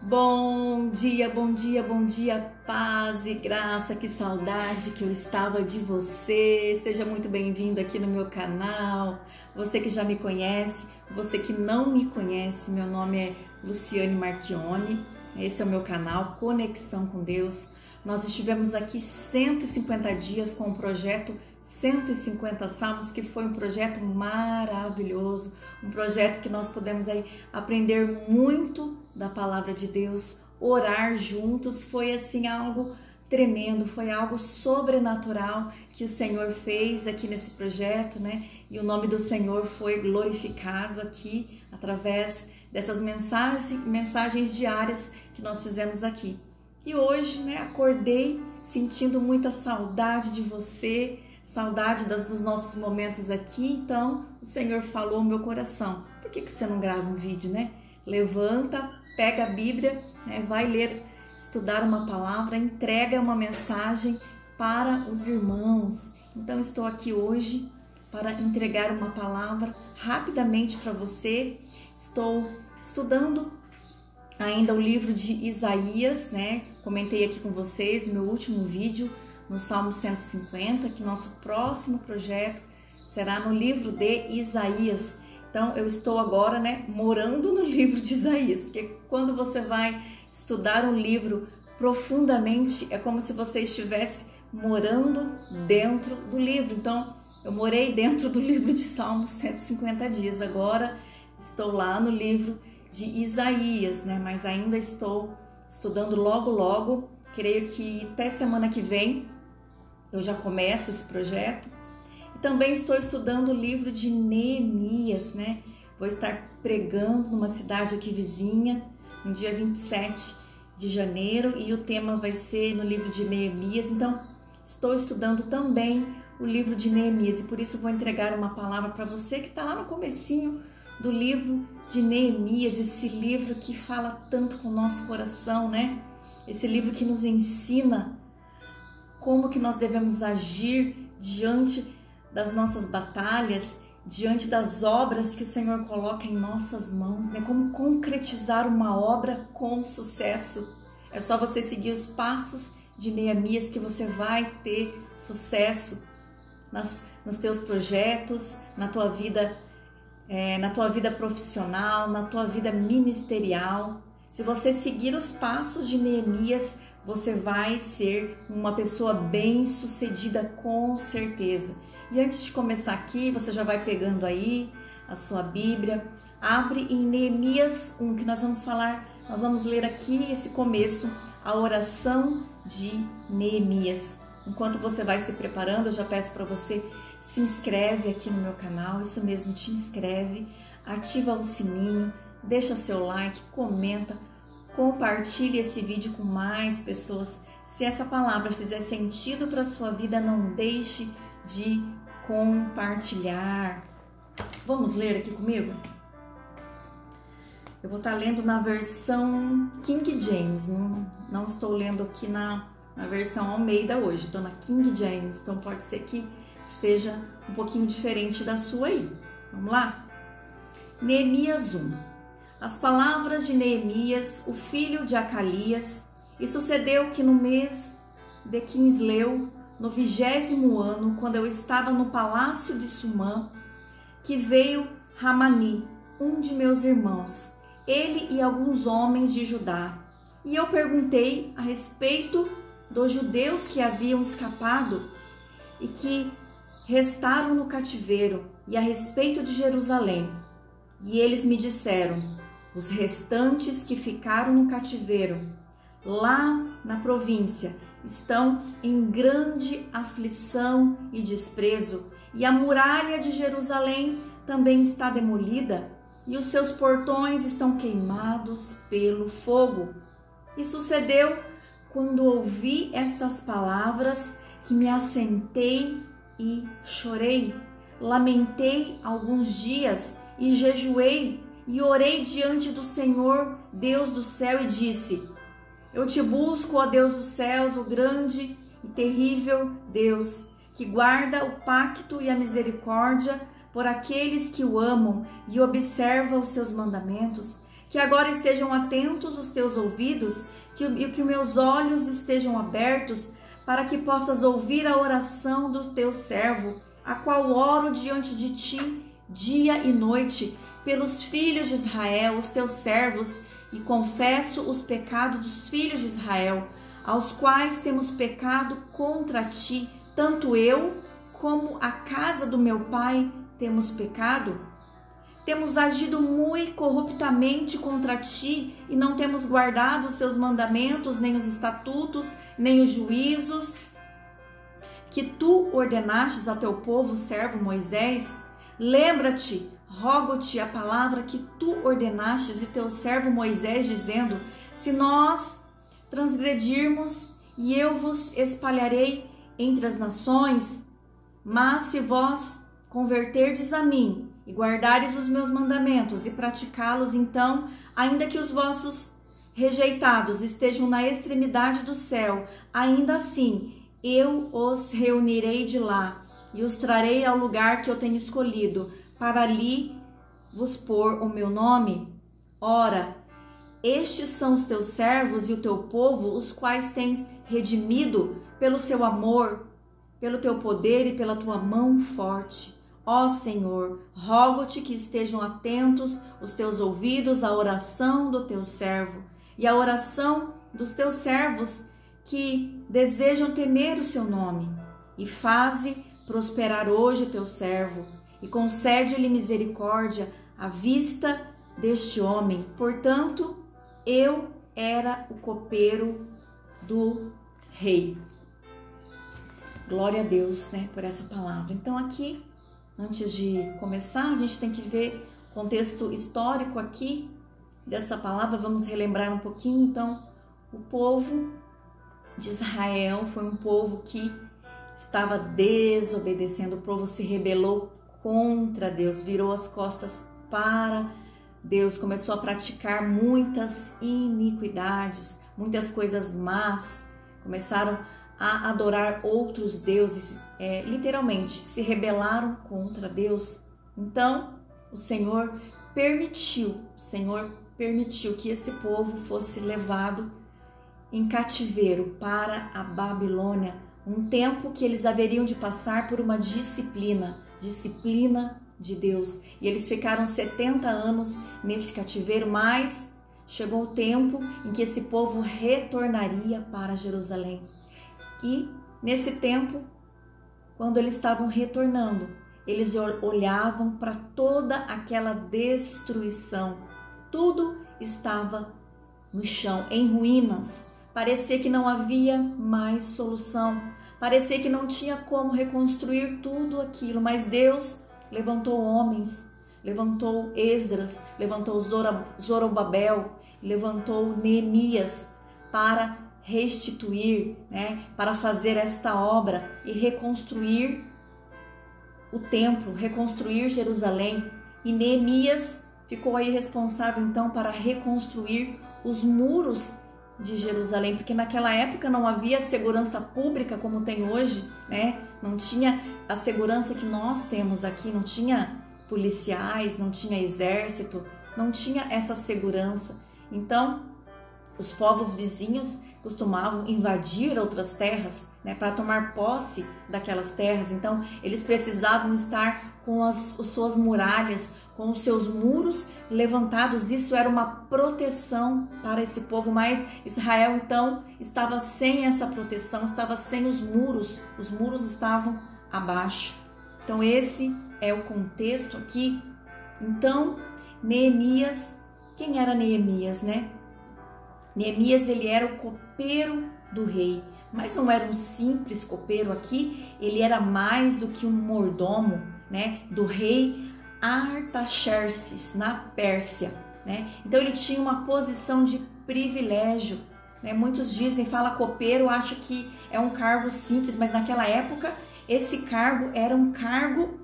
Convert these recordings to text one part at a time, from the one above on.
Bom dia, bom dia, bom dia, paz e graça, que saudade que eu estava de você. Seja muito bem-vindo aqui no meu canal. Você que já me conhece, você que não me conhece, meu nome é Luciane Marchione. Esse é o meu canal Conexão com Deus. Nós estivemos aqui 150 dias com o projeto 150 Salmos, que foi um projeto maravilhoso, um projeto que nós pudemos aí aprender muito da palavra de Deus, orar juntos. Foi assim algo tremendo, foi algo sobrenatural que o Senhor fez aqui nesse projeto, né? E o nome do Senhor foi glorificado aqui através dessas mensagens diárias que nós fizemos aqui. E hoje, né, acordei sentindo muita saudade de você, saudade dos nossos momentos aqui. Então o Senhor falou no meu coração: por que você não grava um vídeo, né? Levanta, pega a Bíblia, né, vai ler, estudar uma palavra, entrega uma mensagem para os irmãos. Então estou aqui hoje para entregar uma palavra rapidamente para você. Estou estudando ainda o livro de Isaías, né? Comentei aqui com vocês no meu último vídeo, no Salmo 150, que nosso próximo projeto será no livro de Isaías. Então eu estou agora, né, morando no livro de Isaías, porque quando você vai estudar um livro profundamente, é como se você estivesse morando dentro do livro. Então eu morei dentro do livro de Salmos 150 dias, agora estou lá no livro de Isaías, né? Mas ainda estou estudando logo, creio que até semana que vem eu já começo esse projeto. E também estou estudando o livro de Neemias, né? Vou estar pregando numa cidade aqui vizinha, no dia 27 de janeiro, e o tema vai ser no livro de Neemias. Então, estou estudando também o livro de Neemias, e por isso vou entregar uma palavra para você que está lá no comecinho do livro de Neemias, esse livro que fala tanto com o nosso coração, né? Esse livro que nos ensina como que nós devemos agir diante das nossas batalhas, diante das obras que o Senhor coloca em nossas mãos, né? Como concretizar uma obra com sucesso. É só você seguir os passos de Neemias que você vai ter sucesso nos teus projetos, na tua vida profissional, na tua vida ministerial. Se você seguir os passos de Neemias, você vai ser uma pessoa bem-sucedida, com certeza. E antes de começar aqui, você já vai pegando aí a sua Bíblia, abre em Neemias 1, que nós vamos ler aqui esse começo, a oração de Neemias. Enquanto você vai se preparando, eu já peço para você: se inscreve aqui no meu canal, isso mesmo, te inscreve, ativa o sininho, deixa seu like, comenta, compartilhe esse vídeo com mais pessoas. Se essa palavra fizer sentido para a sua vida, não deixe de compartilhar. Vamos ler aqui comigo? Eu vou estar lendo na versão King James, não estou lendo aqui na versão Almeida hoje, estou na King James, então pode ser que esteja um pouquinho diferente da sua aí. Vamos lá? Neemias 1. As palavras de Neemias, o filho de Acalias. E sucedeu que no mês de Quisleu, no 20º ano, quando eu estava no palácio de Sumã, que veio Ramani, um de meus irmãos, ele e alguns homens de Judá. E eu perguntei a respeito dos judeus que haviam escapado e que restaram no cativeiro, e a respeito de Jerusalém. E eles me disseram: os restantes que ficaram no cativeiro, lá na província, estão em grande aflição e desprezo, e a muralha de Jerusalém também está demolida, e os seus portões estão queimados pelo fogo. E sucedeu, quando ouvi estas palavras, que me assentei e chorei, lamentei alguns dias e jejuei e orei diante do Senhor, Deus do céu, e disse: eu te busco, ó Deus dos céus, o grande e terrível Deus, que guarda o pacto e a misericórdia por aqueles que o amam e observam os seus mandamentos, Que agora estejam atentos os teus ouvidos e que meus olhos estejam abertos para que possas ouvir a oração do teu servo, a qual oro diante de ti dia e noite, pelos filhos de Israel, os teus servos, e confesso os pecados dos filhos de Israel, aos quais temos pecado contra ti, tanto eu como a casa do meu pai temos pecado. Temos agido muito corruptamente contra ti e não temos guardado os seus mandamentos, nem os estatutos, nem os juízos que tu ordenastes a teu povo, servo Moisés. Lembra-te, rogo-te a palavra que tu ordenastes e teu servo Moisés, dizendo: se nós transgredirmos, e eu vos espalharei entre as nações, mas se vós converterdes a mim e guardares os meus mandamentos e praticá-los, então, ainda que os vossos rejeitados estejam na extremidade do céu, ainda assim eu os reunirei de lá e os trarei ao lugar que eu tenho escolhido, para ali vos pôr o meu nome. Ora, estes são os teus servos e o teu povo, os quais tens redimido pelo seu amor, pelo teu poder e pela tua mão forte. Ó Senhor, rogo-te que estejam atentos os teus ouvidos à oração do teu servo e à oração dos teus servos que desejam temer o seu nome, e faze prosperar hoje o teu servo, e concede-lhe misericórdia à vista deste homem. Portanto, eu era o copeiro do rei. Glória a Deus, né, por essa palavra. Então aqui, antes de começar, a gente tem que ver o contexto histórico aqui dessa palavra. Vamos relembrar um pouquinho. Então, o povo de Israel foi um povo que estava desobedecendo. O povo se rebelou contra Deus, virou as costas para Deus, começou a praticar muitas iniquidades, muitas coisas más, começaram a adorar outros deuses, literalmente se rebelaram contra Deus. Então o Senhor permitiu que esse povo fosse levado em cativeiro para a Babilônia, um tempo que eles haveriam de passar por uma disciplina de Deus. E eles ficaram 70 anos nesse cativeiro, mas chegou o tempo em que esse povo retornaria para Jerusalém. E nesse tempo, quando eles estavam retornando, eles olhavam para toda aquela destruição. Tudo estava no chão, em ruínas. Parecia que não havia mais solução. Parecia que não tinha como reconstruir tudo aquilo. Mas Deus levantou homens, levantou Esdras, levantou Zorobabel, levantou Neemias para restituir, para fazer esta obra e reconstruir o templo, reconstruir Jerusalém. E Neemias ficou aí responsável então para reconstruir os muros de Jerusalém, porque naquela época não havia segurança pública como tem hoje, Não tinha a segurança que nós temos aqui, não tinha policiais, não tinha exército, não tinha essa segurança. Então, os povos vizinhos costumavam invadir outras terras, para tomar posse daquelas terras. Então, eles precisavam estar com as suas muralhas, com os seus muros levantados. Isso era uma proteção para esse povo, mas Israel então estava sem essa proteção, estava sem os muros estavam abaixo. Então esse é o contexto aqui. Então Neemias, quem era Neemias, Neemias, ele era o copeiro do rei, mas não era um simples copeiro aqui, ele era mais do que um mordomo, do rei Artaxerxes, na Pérsia, Então ele tinha uma posição de privilégio, Muitos dizem, fala copeiro, acho que é um cargo simples, mas naquela época esse cargo era um cargo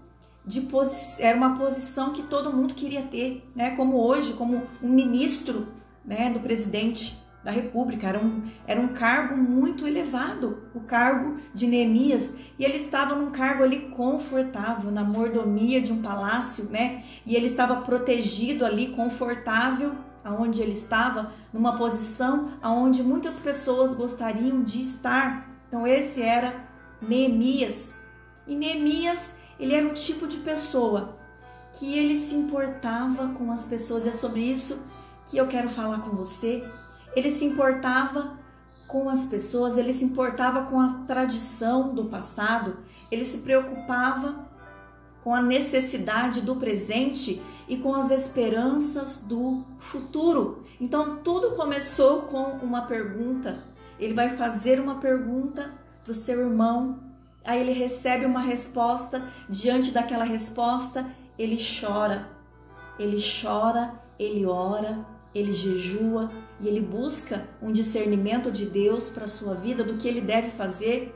era uma posição que todo mundo queria ter, Como hoje, como um ministro, do presidente da República, era um cargo muito elevado, o cargo de Neemias, e ele estava num cargo ali confortável, na mordomia de um palácio, E ele estava protegido ali, confortável, aonde ele estava, numa posição aonde muitas pessoas gostariam de estar. Então esse era Neemias. E Neemias, ele era um tipo de pessoa que ele se importava com as pessoas. É sobre isso que eu quero falar com você. Ele se importava com as pessoas, ele se importava com a tradição do passado, ele se preocupava com a necessidade do presente e com as esperanças do futuro. Então tudo começou com uma pergunta. Ele vai fazer uma pergunta para o seu irmão, aí ele recebe uma resposta. Diante daquela resposta, ele chora, ele ora, ele jejua e ele busca um discernimento de Deus para a sua vida, do que ele deve fazer.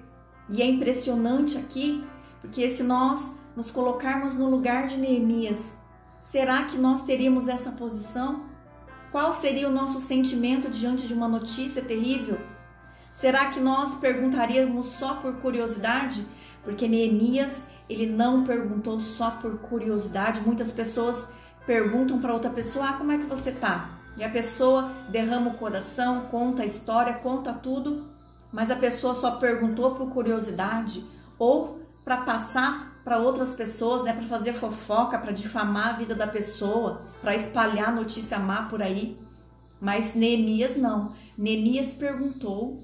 E é impressionante aqui, porque se nós nos colocarmos no lugar de Neemias, será que nós teríamos essa posição? Qual seria o nosso sentimento diante de uma notícia terrível? Será que nós perguntaríamos só por curiosidade? Porque Neemias, ele não perguntou só por curiosidade. Muitas pessoas perguntam para outra pessoa, como é que você tá? E a pessoa derrama o coração, conta a história, conta tudo, mas a pessoa só perguntou por curiosidade ou para passar para outras pessoas, né, para fazer fofoca, para difamar a vida da pessoa, para espalhar notícia má por aí. Mas Neemias não. Neemias perguntou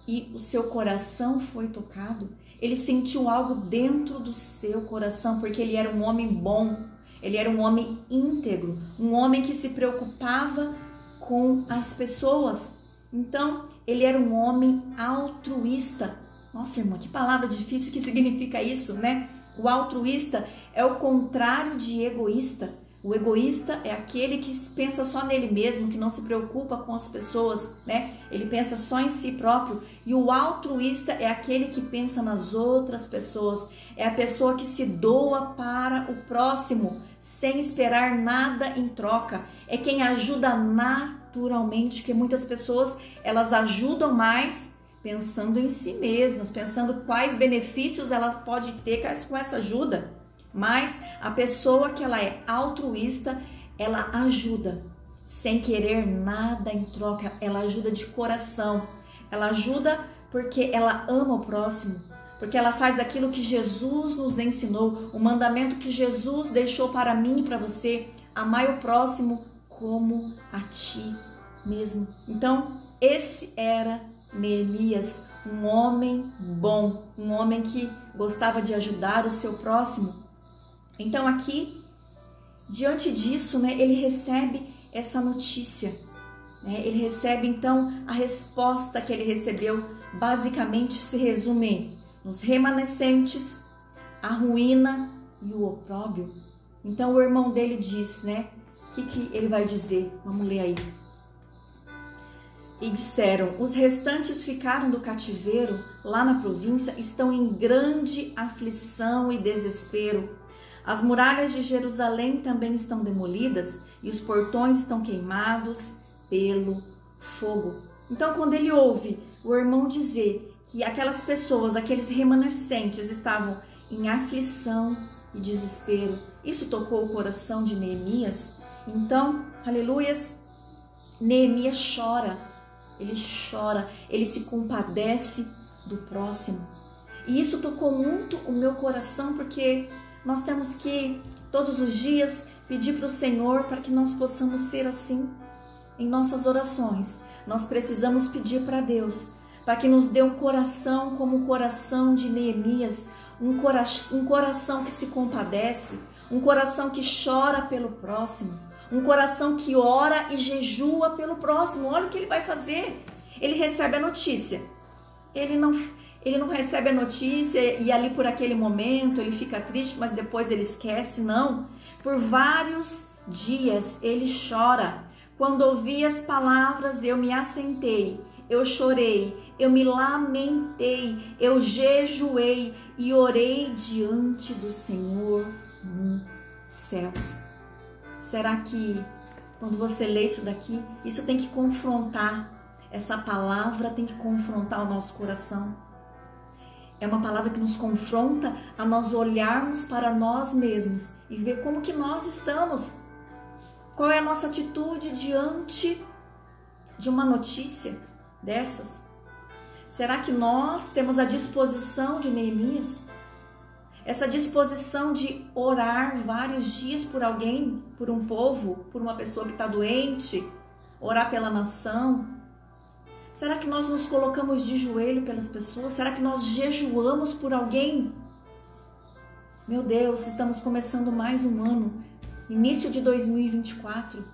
e o seu coração foi tocado. Ele sentiu algo dentro do seu coração, porque ele era um homem bom, ele era um homem íntegro, um homem que se preocupava com as pessoas. Então, ele era um homem altruísta. Nossa, irmã, que palavra difícil, que significa isso, né? O altruísta é o contrário de egoísta. O egoísta é aquele que pensa só nele mesmo, que não se preocupa com as pessoas, né? Ele pensa só em si próprio. E o altruísta é aquele que pensa nas outras pessoas. É a pessoa que se doa para o próximo, sem esperar nada em troca. É quem ajuda naturalmente, porque muitas pessoas, elas ajudam mais pensando em si mesmas, pensando quais benefícios ela pode ter com essa ajuda. Mas a pessoa que ela é altruísta, ela ajuda sem querer nada em troca, ela ajuda de coração, ela ajuda porque ela ama o próximo, porque ela faz aquilo que Jesus nos ensinou, o mandamento que Jesus deixou para mim e para você: amai o próximo como a ti mesmo. Então, esse era Neemias, um homem bom, um homem que gostava de ajudar o seu próximo. Então aqui, diante disso, né, ele recebe essa notícia, né? Ele recebe então a resposta que ele recebeu, basicamente se resume nos remanescentes, a ruína e o opróbrio. Então o irmão dele diz, né, o que ele vai dizer? Vamos ler aí. E disseram: os restantes ficaram do cativeiro lá na província, estão em grande aflição e desespero. As muralhas de Jerusalém também estão demolidas e os portões estão queimados pelo fogo. Então, quando ele ouve o irmão dizer que aquelas pessoas, aqueles remanescentes estavam em aflição e desespero, isso tocou o coração de Neemias. Então, aleluias, Neemias chora, ele se compadece do próximo. E isso tocou muito o meu coração, porque nós temos que, todos os dias, pedir para o Senhor para que nós possamos ser assim em nossas orações. Nós precisamos pedir para Deus, para que nos dê um coração como o coração de Neemias, um coração que se compadece, um coração que chora pelo próximo, um coração que ora e jejua pelo próximo. Olha o que ele vai fazer. Ele recebe a notícia. Ele não recebe a notícia e ali por aquele momento ele fica triste, mas depois ele esquece, não. Por vários dias ele chora. Quando ouvi as palavras, eu me assentei, eu chorei, eu me lamentei, eu jejuei e orei diante do Senhor nos céus. Será que quando você lê isso daqui, isso tem que confrontar, essa palavra tem que confrontar o nosso coração? É uma palavra que nos confronta a nós olharmos para nós mesmos e ver como que nós estamos. Qual é a nossa atitude diante de uma notícia dessas? Será que nós temos a disposição de Neemias? Essa disposição de orar vários dias por alguém, por um povo, por uma pessoa que está doente, orar pela nação? Será que nós nos colocamos de joelho pelas pessoas? Será que nós jejuamos por alguém? Meu Deus, estamos começando mais um ano, início de 2024.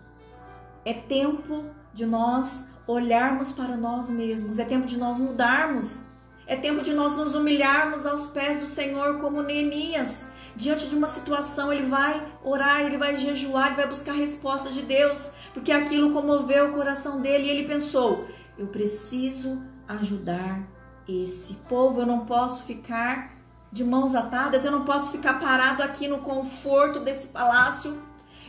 É tempo de nós olharmos para nós mesmos, é tempo de nós mudarmos. É tempo de nós nos humilharmos aos pés do Senhor como Neemias. Diante de uma situação, ele vai orar, ele vai jejuar, ele vai buscar resposta de Deus, porque aquilo comoveu o coração dele e ele pensou: eu preciso ajudar esse povo, eu não posso ficar de mãos atadas, eu não posso ficar parado aqui no conforto desse palácio,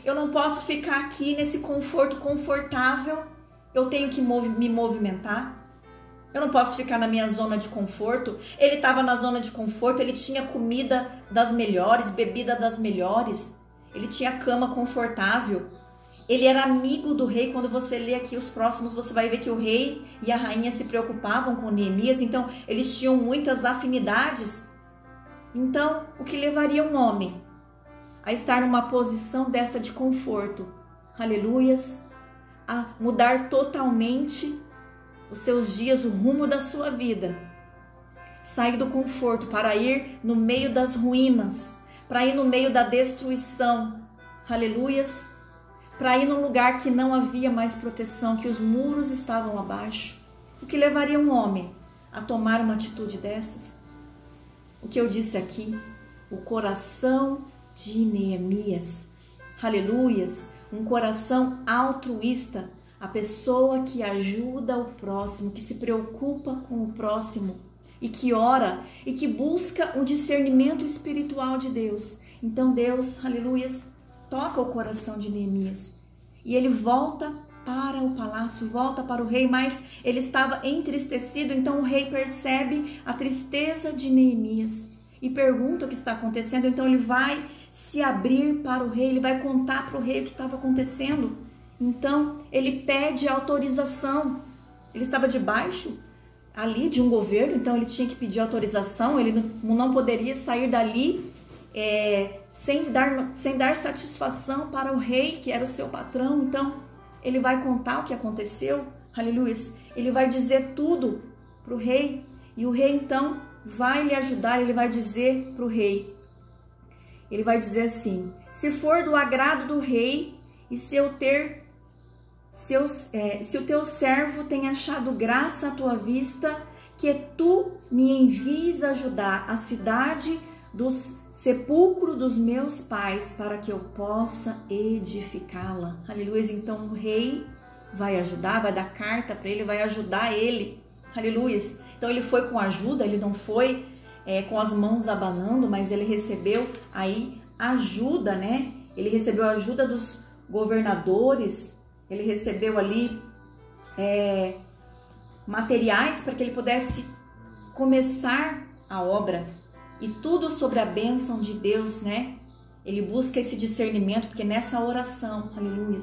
eu não posso ficar aqui nesse conforto confortável, eu tenho que me movimentar. Eu não posso ficar na minha zona de conforto. Ele estava na zona de conforto, ele tinha comida das melhores, bebida das melhores, ele tinha cama confortável, ele era amigo do rei. Quando você lê aqui os próximos, você vai ver que o rei e a rainha se preocupavam com Neemias, então eles tinham muitas afinidades. Então, o que levaria um homem a estar numa posição dessa de conforto, aleluias, a mudar totalmente os seus dias, o rumo da sua vida, sair do conforto para ir no meio das ruínas, para ir no meio da destruição, aleluias, para ir num lugar que não havia mais proteção, que os muros estavam abaixo? O que levaria um homem a tomar uma atitude dessas? O que eu disse aqui, o coração de Neemias, aleluias, um coração altruísta, a pessoa que ajuda o próximo, que se preocupa com o próximo e que ora e que busca o discernimento espiritual de Deus. Então Deus, aleluias, toca o coração de Neemias e ele volta para o palácio, volta para o rei, mas ele estava entristecido. Então o rei percebe a tristeza de Neemias e pergunta o que está acontecendo. Então ele vai se abrir para o rei, ele vai contar para o rei o que estava acontecendo. Então, ele pede autorização. Ele estava debaixo ali de um governo, então ele tinha que pedir autorização. Ele não poderia sair dali sem dar satisfação para o rei, que era o seu patrão. Então, ele vai contar o que aconteceu, aleluia. Ele vai dizer tudo para o rei. E o rei, então, vai lhe ajudar. Ele vai dizer para o rei, ele vai dizer assim: se for do agrado do rei e se o teu servo tem achado graça à tua vista, que tu me envies ajudar a cidade dos sepulcros dos meus pais, para que eu possa edificá-la. Aleluia. Então o rei vai ajudar, vai dar carta para ele, vai ajudar ele. Aleluia. Então ele foi com ajuda, ele não foi com as mãos abanando, mas ele recebeu aí ajuda, né? Ele recebeu a ajuda dos governadores, ele recebeu ali materiais para que ele pudesse começar a obra. E tudo sobre a bênção de Deus, né? Ele busca esse discernimento, porque nessa oração, aleluia,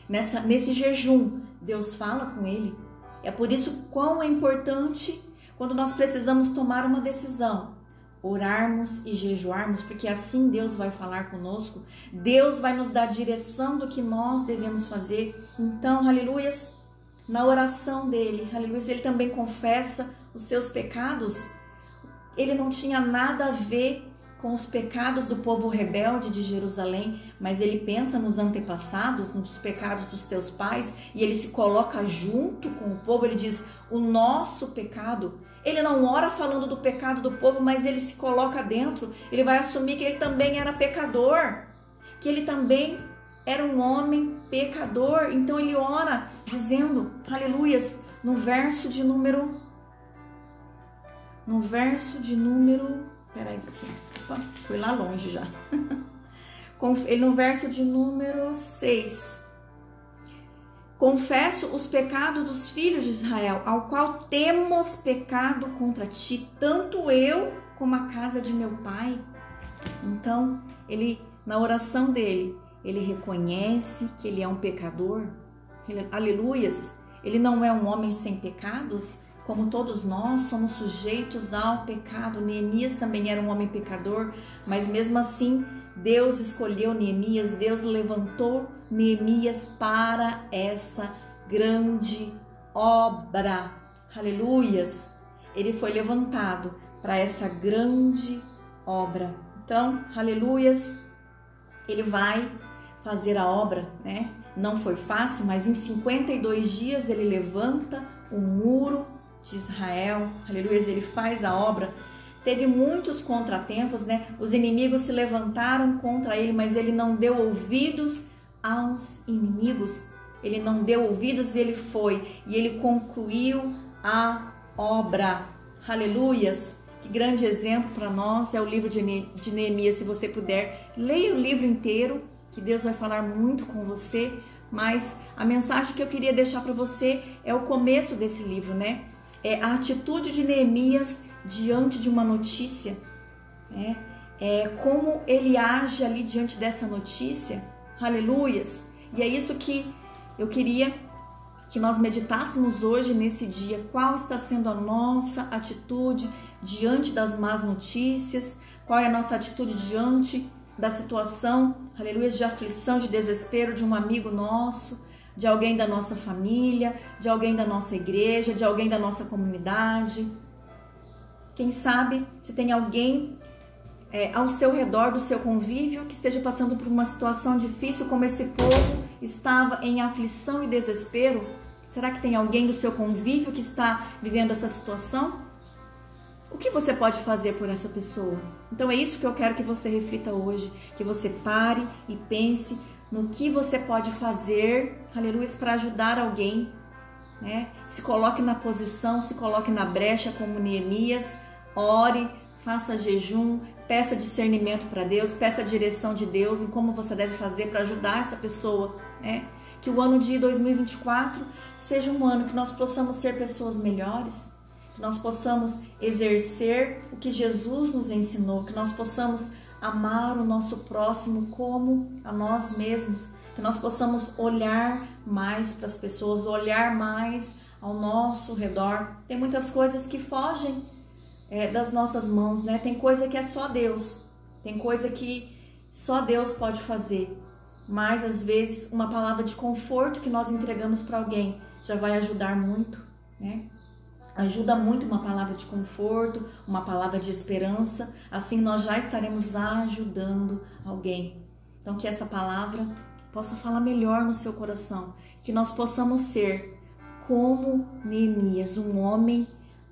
nesse jejum, Deus fala com ele. É por isso quão é importante quando nós precisamos tomar uma decisão, orarmos e jejuarmos, porque assim Deus vai falar conosco, Deus vai nos dar a direção do que nós devemos fazer. Então, aleluias, na oração dele, aleluias, ele também confessa os seus pecados. Ele não tinha nada a ver com os pecados do povo rebelde de Jerusalém, mas ele pensa nos antepassados, nos pecados dos teus pais, e ele se coloca junto com o povo. Ele diz: o nosso pecado. Ele não ora falando do pecado do povo, mas ele se coloca dentro. Ele vai assumir que ele também era pecador, que ele também era um homem pecador. Então ele ora dizendo, aleluias, no verso de número, peraí um pouquinho, opa, fui lá longe já. Ele no verso de número 6. Confesso os pecados dos filhos de Israel, ao qual temos pecado contra ti, tanto eu como a casa de meu pai. Então, ele, na oração dele, ele reconhece que ele é um pecador. Aleluias! Ele não é um homem sem pecados, como todos nós somos sujeitos ao pecado. Neemias também era um homem pecador, mas mesmo assim Deus escolheu Neemias, Deus levantou Neemias para essa grande obra. Aleluias! Ele foi levantado para essa grande obra. Então, aleluias, ele vai fazer a obra, né? Não foi fácil, mas em 52 dias ele levanta o muro de Israel. Aleluias, ele faz a obra. Teve muitos contratempos, né? Os inimigos se levantaram contra ele, mas ele não deu ouvidos aos inimigos. Ele não deu ouvidos e ele foi. E ele concluiu a obra. Aleluias. Que grande exemplo para nós é o livro de Neemias. Se você puder, leia o livro inteiro, que Deus vai falar muito com você. Mas a mensagem que eu queria deixar para você é o começo desse livro, né? É a atitude de Neemias diante de uma notícia, né? É como ele age ali diante dessa notícia. Aleluias! E é isso que eu queria que nós meditássemos hoje nesse dia. Qual está sendo a nossa atitude diante das más notícias? Qual é a nossa atitude diante da situação, aleluia, de aflição, de desespero de um amigo nosso, de alguém da nossa família, de alguém da nossa igreja, de alguém da nossa comunidade? Quem sabe se tem alguém ao seu redor do seu convívio que esteja passando por uma situação difícil, como esse povo estava em aflição e desespero. Será que tem alguém do seu convívio que está vivendo essa situação? O que você pode fazer por essa pessoa? Então é isso que eu quero que você reflita hoje, que você pare e pense no que você pode fazer, aleluia, para ajudar alguém, né? Se coloque na posição, se coloque na brecha como Neemias, ore, faça jejum, peça discernimento para Deus, peça a direção de Deus em como você deve fazer para ajudar essa pessoa, né? Que o ano de 2024 seja um ano que nós possamos ser pessoas melhores, que nós possamos exercer o que Jesus nos ensinou, que nós possamos amar o nosso próximo como a nós mesmos, que nós possamos olhar mais para as pessoas, olhar mais ao nosso redor. Tem muitas coisas que fogem das nossas mãos, né? Tem coisa que é só Deus, tem coisa que só Deus pode fazer, mas às vezes uma palavra de conforto que nós entregamos para alguém já vai ajudar muito, né? Ajuda muito uma palavra de conforto, uma palavra de esperança, assim nós já estaremos ajudando alguém. Então que essa palavra possa falar melhor no seu coração, que nós possamos ser como Neemias, um homem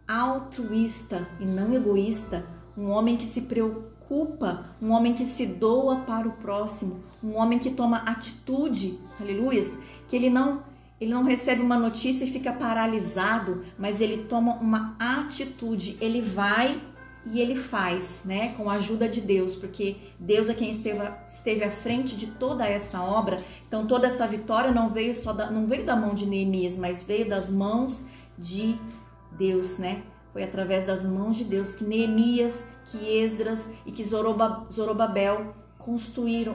altruísta e não egoísta, um homem que se preocupa, um homem que se doa para o próximo, um homem que toma atitude, aleluias, que ele não recebe uma notícia e fica paralisado, mas ele toma uma atitude, ele vai e ele faz, né, com a ajuda de Deus, porque Deus é quem esteve à frente de toda essa obra. Então toda essa vitória não veio da mão de Neemias, mas veio das mãos de Deus, né? Foi através das mãos de Deus que Neemias, que Esdras e que Zorobabel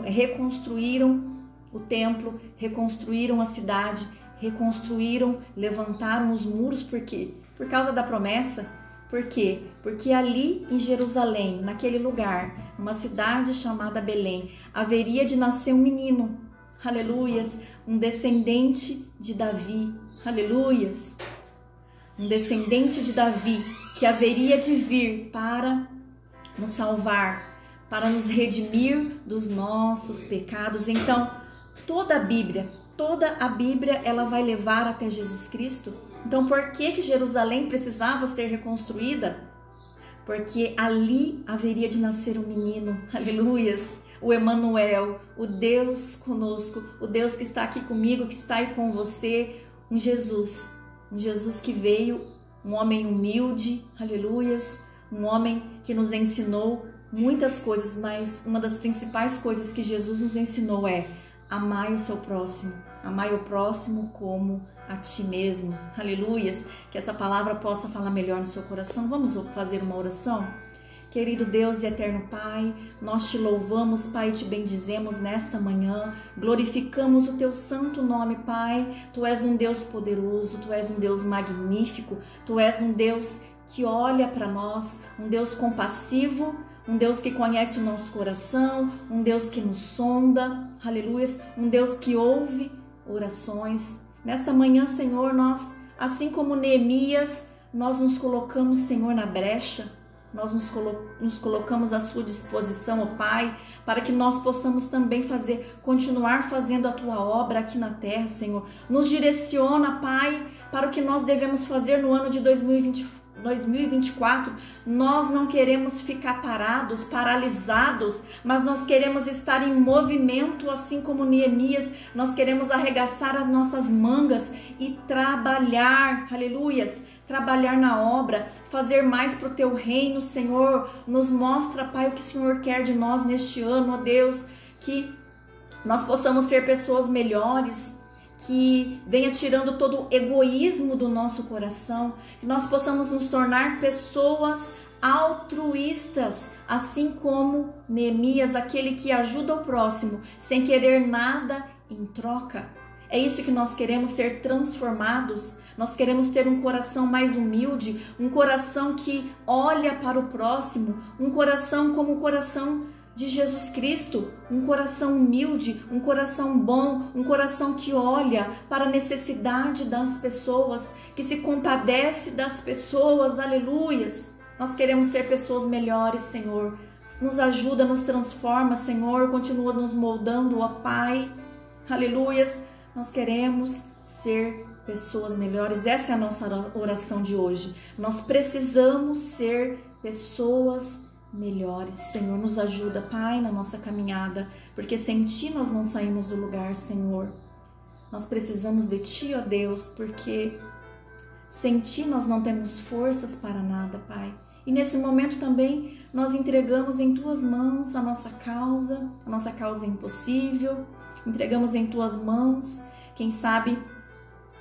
reconstruíram o templo, reconstruíram a cidade, levantaram os muros. Por quê? Por causa da promessa. Por quê? Porque ali em Jerusalém, naquele lugar, uma cidade chamada Belém, haveria de nascer um menino, aleluias, um descendente de Davi, aleluias, um descendente de Davi que haveria de vir para nos salvar, para nos redimir dos nossos pecados. Então, toda a Bíblia, ela vai levar até Jesus Cristo. Então, por que Jerusalém precisava ser reconstruída? Porque ali haveria de nascer um menino, aleluias, o Emanuel, o Deus conosco, o Deus que está aqui comigo, que está aí com você, um Jesus que veio, um homem humilde, aleluias, um homem que nos ensinou muitas coisas, mas uma das principais coisas que Jesus nos ensinou é: amai o seu próximo, amai o próximo como a ti mesmo, aleluias. Que essa palavra possa falar melhor no seu coração. Vamos fazer uma oração? Querido Deus e eterno Pai, nós te louvamos, Pai, e te bendizemos nesta manhã, glorificamos o teu santo nome, Pai. Tu és um Deus poderoso, tu és um Deus magnífico, tu és um Deus que olha para nós, um Deus compassivo, um Deus que conhece o nosso coração, um Deus que nos sonda, aleluia, um Deus que ouve orações. Nesta manhã, Senhor, nós, assim como Neemias, nós nos colocamos, Senhor, na brecha, nós nos colocamos à sua disposição, ó Pai, para que nós possamos também continuar fazendo a tua obra aqui na terra, Senhor. Nos direciona, Pai, para o que nós devemos fazer no ano de 2024. Nós não queremos ficar parados, paralisados, mas nós queremos estar em movimento, assim como Neemias. Nós queremos arregaçar as nossas mangas e trabalhar, aleluias, trabalhar na obra, fazer mais para o teu reino, Senhor. Nos mostra, Pai, o que o Senhor quer de nós neste ano, ó Deus, que nós possamos ser pessoas melhores, que venha tirando todo o egoísmo do nosso coração, que nós possamos nos tornar pessoas altruístas, assim como Neemias, aquele que ajuda o próximo sem querer nada em troca. É isso que nós queremos, ser transformados. Nós queremos ter um coração mais humilde, um coração que olha para o próximo, um coração como o coração de Jesus Cristo, um coração humilde, um coração bom, um coração que olha para a necessidade das pessoas, que se compadece das pessoas, aleluias. Nós queremos ser pessoas melhores, Senhor. Nos ajuda, nos transforma, Senhor, continua nos moldando, ó Pai, aleluias. Nós queremos ser pessoas melhores. Essa é a nossa oração de hoje. Nós precisamos ser pessoas melhores. Senhor, nos ajuda, Pai, na nossa caminhada, porque sem Ti nós não saímos do lugar, Senhor. Nós precisamos de Ti, ó Deus, porque sem Ti nós não temos forças para nada, Pai. E nesse momento também nós entregamos em Tuas mãos a nossa causa impossível, entregamos em Tuas mãos. Quem sabe,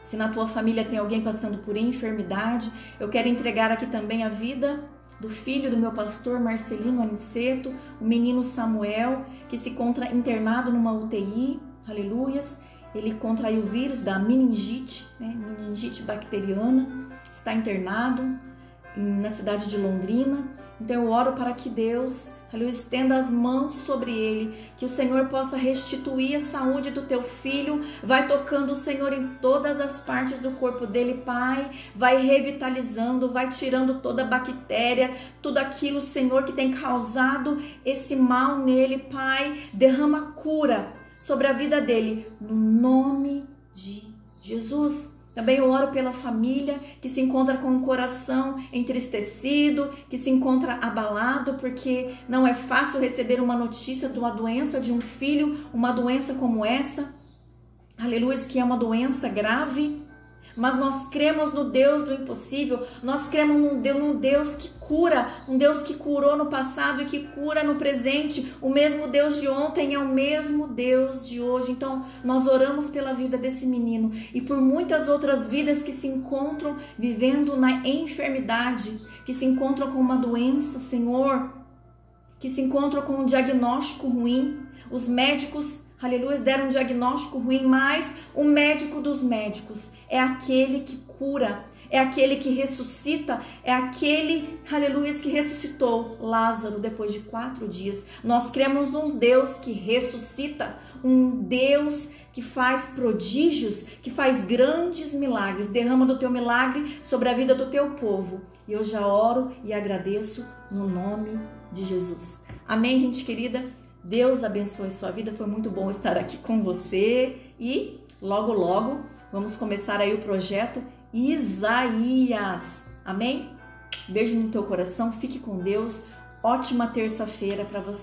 se na tua família tem alguém passando por enfermidade, eu quero entregar aqui também a vida do filho do meu pastor Marcelino Aniceto, o menino Samuel, que se encontra internado numa UTI, aleluias. Ele contraiu o vírus da meningite, meningite bacteriana, está internado na cidade de Londrina. Então eu oro para que Deus, aleluia, estenda as mãos sobre ele, que o Senhor possa restituir a saúde do teu filho. Vai tocando o Senhor em todas as partes do corpo dele, Pai, vai revitalizando, vai tirando toda a bactéria, tudo aquilo, Senhor, que tem causado esse mal nele, Pai. Derrama cura sobre a vida dele, no nome de Jesus. Também eu oro pela família que se encontra com o coração entristecido, que se encontra abalado, porque não é fácil receber uma notícia de uma doença de um filho, uma doença como essa, aleluia, que é uma doença grave. Mas nós cremos no Deus do impossível, nós cremos num Deus que cura, um Deus que curou no passado e que cura no presente. O mesmo Deus de ontem é o mesmo Deus de hoje. Então nós oramos pela vida desse menino e por muitas outras vidas que se encontram vivendo na enfermidade, que se encontram com uma doença, Senhor, que se encontram com um diagnóstico ruim. Os médicos, aleluia, deram um diagnóstico ruim, mas o médico dos médicos é aquele que cura, é aquele que ressuscita, é aquele, aleluia, que ressuscitou Lázaro depois de 4 dias. Nós cremos num Deus que ressuscita, um Deus que faz prodígios, que faz grandes milagres. Derrama do teu milagre sobre a vida do teu povo. E eu já oro e agradeço no nome de Jesus. Amém, gente querida? Deus abençoe sua vida, foi muito bom estar aqui com você e logo, logo vamos começar aí o projeto Isaías, amém? Beijo no teu coração, fique com Deus, ótima terça-feira para você.